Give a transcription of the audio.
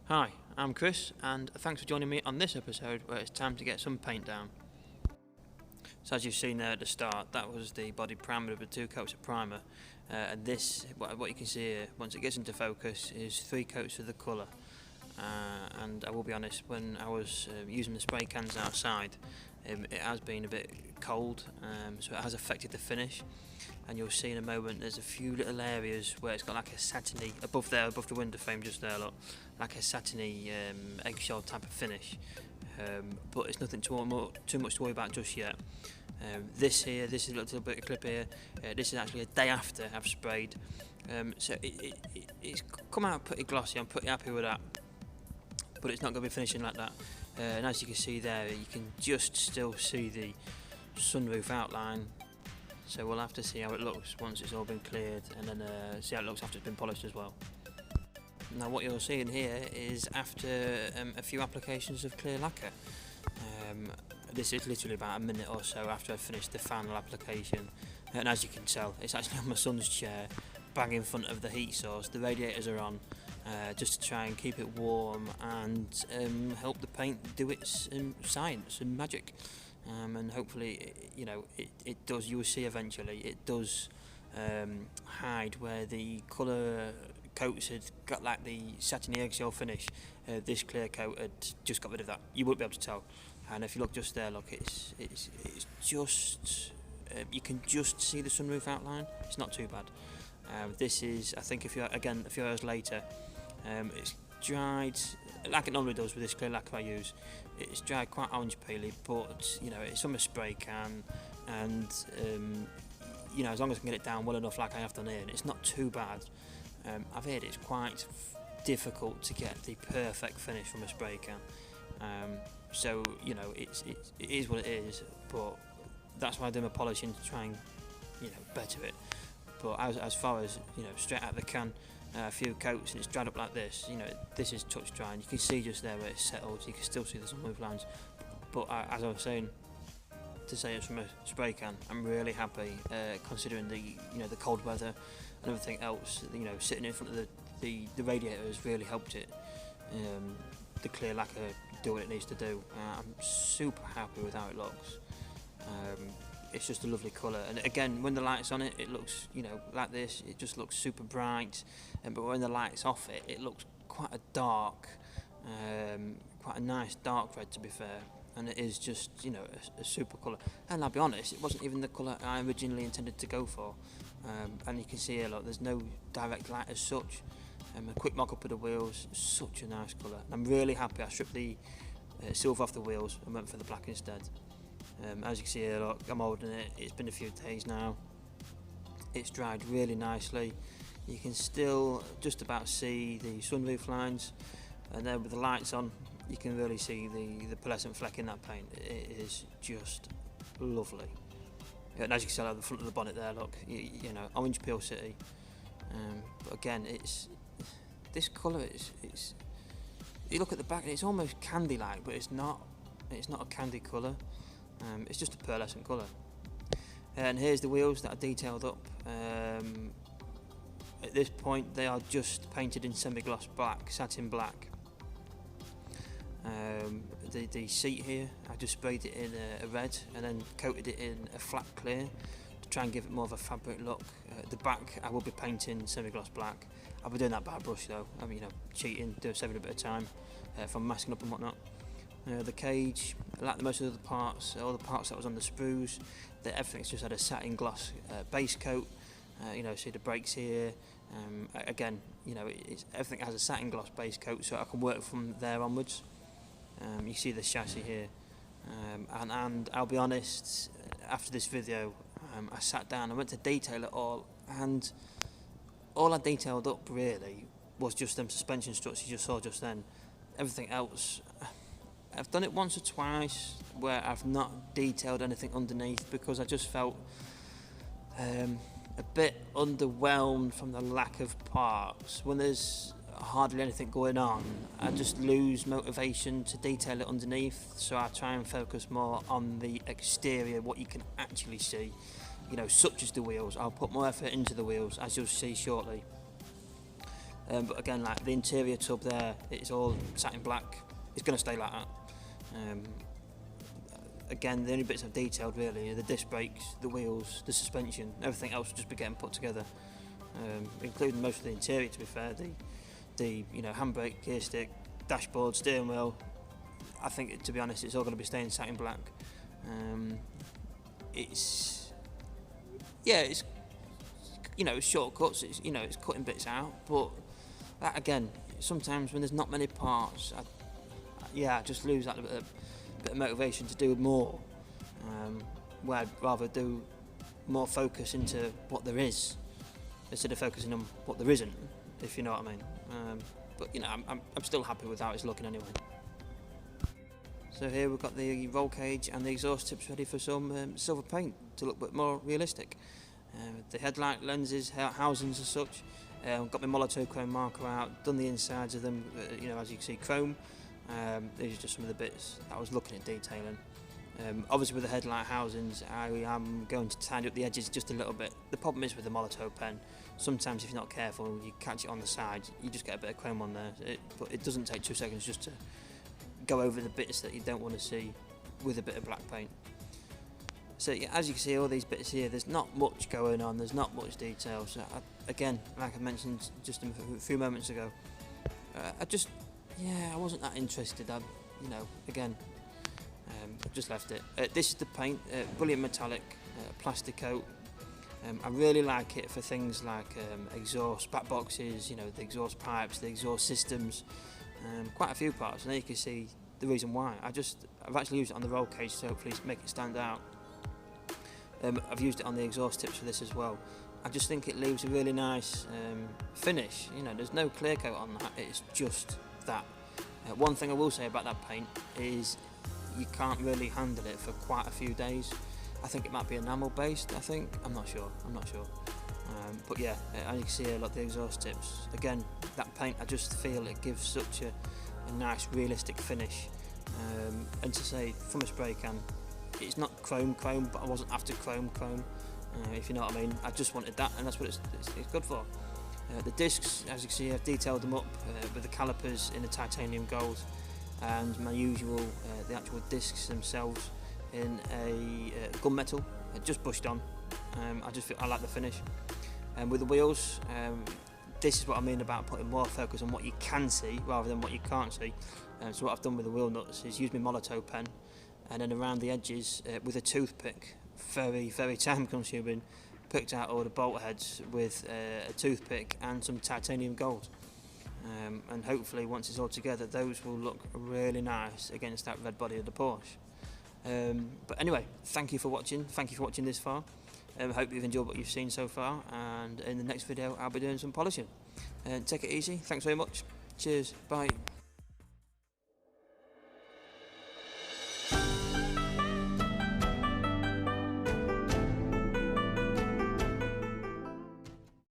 Hi, I'm Chris, and thanks for joining me on this episode where it's time to get some paint down. So as you've seen there at the start, that was the body primer with 2 coats of primer, and this, what you can see here, once it gets into focus, is 3 coats of the colour. And I will be honest, when I was using the spray cans outside, it has been a bit cold, so it has affected the finish. And you'll see in a moment there's a few little areas where it's got like a satiny, above the window frame just there, look, like a satiny eggshell type of finish, but it's nothing too much to worry about just yet. This is a little bit of clip here, this is actually a day after I've sprayed, so it's come out pretty glossy. I'm pretty happy with that, but it's not going to be finishing like that. And as you can see there, you can just still see the sunroof outline. So we'll have to see how it looks once it's all been cleared, and then see how it looks after it's been polished as well. Now what you're seeing here is after a few applications of clear lacquer. This is literally about a minute or so after I've finished the final application, and as you can tell, it's actually on my son's chair, bang in front of the heat source. The radiators are on, just to try and keep it warm and help the paint do its science and magic. And hopefully, it does. You will see eventually it does hide where the colour coats had got like the satiny eggshell finish. This clear coat had just got rid of that. You won't be able to tell. And if you look just there, look, it's just you can just see the sunroof outline. It's not too bad. This is, I think, a few hours later, it's dried like it normally does with this clear lacquer I use. It's dried quite orange peely, but it's from a spray can, and as long as I can get it down well enough like I have done here, and it's not too bad. I've heard it's quite difficult to get the perfect finish from a spray can, so it is what it is, but that's why I do my polishing, to try and better it. But as far as straight out of the can, a few coats and it's dried up like this, this is touch dry, and you can see just there where it's settled, you can still see the sunroof lines. But as I was saying, to say it's from a spray can, I'm really happy, considering the cold weather and everything else. Sitting in front of the radiator has really helped it, the clear lacquer do what it needs to do. I'm super happy with how it looks. It's just a lovely colour, and again, when the light's on it, it looks like this. It just looks super bright, but when the light's off it, it looks quite a dark, quite a nice dark red, to be fair. And it is just a super colour. And I'll be honest, it wasn't even the colour I originally intended to go for. And you can see here, look, there's no direct light as such. A quick mock up of the wheels, such a nice colour. I'm really happy I stripped the silver off the wheels and went for the black instead. As you can see here, look, I'm holding it. It's been a few days now. It's dried really nicely. You can still just about see the sunroof lines, and then with the lights on, you can really see the pearlescent fleck in that paint. It is just lovely. And as you can see at the front of the bonnet there, look, orange peel city. But again, this colour is. You look at the back, and it's almost candy-like, but it's not. It's not a candy colour. It's just a pearlescent colour. And here's the wheels that are detailed up. At this point, they are just painted in semi-gloss black, satin black. The seat here, I just sprayed it in a red and then coated it in a flat clear to try and give it more of a fabric look. The back, I will be painting semi-gloss black. I'll be doing that by brush though. I mean, cheating, saving a bit of time from masking up and whatnot. The cage, like most of the parts, all the parts that was on the sprues, everything's just had a satin gloss base coat. See the brakes here. Again, everything has a satin gloss base coat, so I can work from there onwards. You see the chassis here, and I'll be honest, after this video, I sat down, I went to detail it all, and all I detailed up really was just them suspension struts you just saw just then. Everything else, I've done it once or twice where I've not detailed anything underneath because I just felt a bit underwhelmed from the lack of parts. When there's hardly anything going on, I just lose motivation to detail it underneath, so I try and focus more on the exterior, what you can actually see, such as the wheels. I'll put more effort into the wheels, as you'll see shortly. But again, like the interior tub there, it's all satin black. It's going to stay like that. Again, the only bits I've detailed really are the disc brakes, the wheels, the suspension. Everything else will just be getting put together, including most of the interior. To be fair, the handbrake, gear stick, dashboard, steering wheel. I think, to be honest, it's all going to be staying satin black. It's shortcuts. It's cutting bits out, but that again, sometimes when there's not many parts, I just lose that bit of motivation to do more. Where I'd rather do more focus into what there is instead of focusing on what there isn't, if you know what I mean. But I'm still happy with how it's looking anyway. So here we've got the roll cage and the exhaust tips ready for some silver paint to look a bit more realistic. The headlight lenses, housings as such. Got my Molotow chrome marker out, done the insides of them, as you can see, chrome. These are just some of the bits that I was looking at detailing. Obviously with the headlight housings, I am going to tidy up the edges just a little bit. The problem is with the Molotow pen, sometimes if you're not careful, you catch it on the side, you just get a bit of chrome on there. But it doesn't take 2 seconds just to go over the bits that you don't want to see with a bit of black paint. So yeah, as you can see, all these bits here, there's not much going on, there's not much detail. So again, like I mentioned just a few moments ago, I wasn't that interested. Just left it. This is the paint, brilliant metallic, plastic coat. I really like it for things like exhaust back boxes, the exhaust pipes, the exhaust systems, quite a few parts. And there you can see the reason why. I've actually used it on the roll cage to hopefully make it stand out. I've used it on the exhaust tips for this as well. I just think it leaves a really nice finish. There's no clear coat on that, it's just that. One thing I will say about that paint is you can't really handle it for quite a few days. I think it might be enamel based, I'm not sure. But yeah, as you can see here, like the exhaust tips. Again, that paint, I just feel it gives such a nice realistic finish. And to say, from a spray can, it's not chrome, but I wasn't after chrome, if you know what I mean. I just wanted that, and that's what it's good for. The discs, as you can see, I've detailed them up with the calipers in the titanium gold, and my usual, the actual discs themselves in a gunmetal, just brushed on. I like the finish. And with the wheels, this is what I mean about putting more focus on what you can see rather than what you can't see. So what I've done with the wheel nuts is use my Molotow pen, and then around the edges with a toothpick, very, very time consuming, picked out all the bolt heads with a toothpick and some titanium gold. And hopefully once it's all together, those will look really nice against that red body of the Porsche. But anyway, thank you for watching this far. Hope you've enjoyed what you've seen so far, and in the next video I'll be doing some polishing. Take it easy, thanks very much, cheers, bye.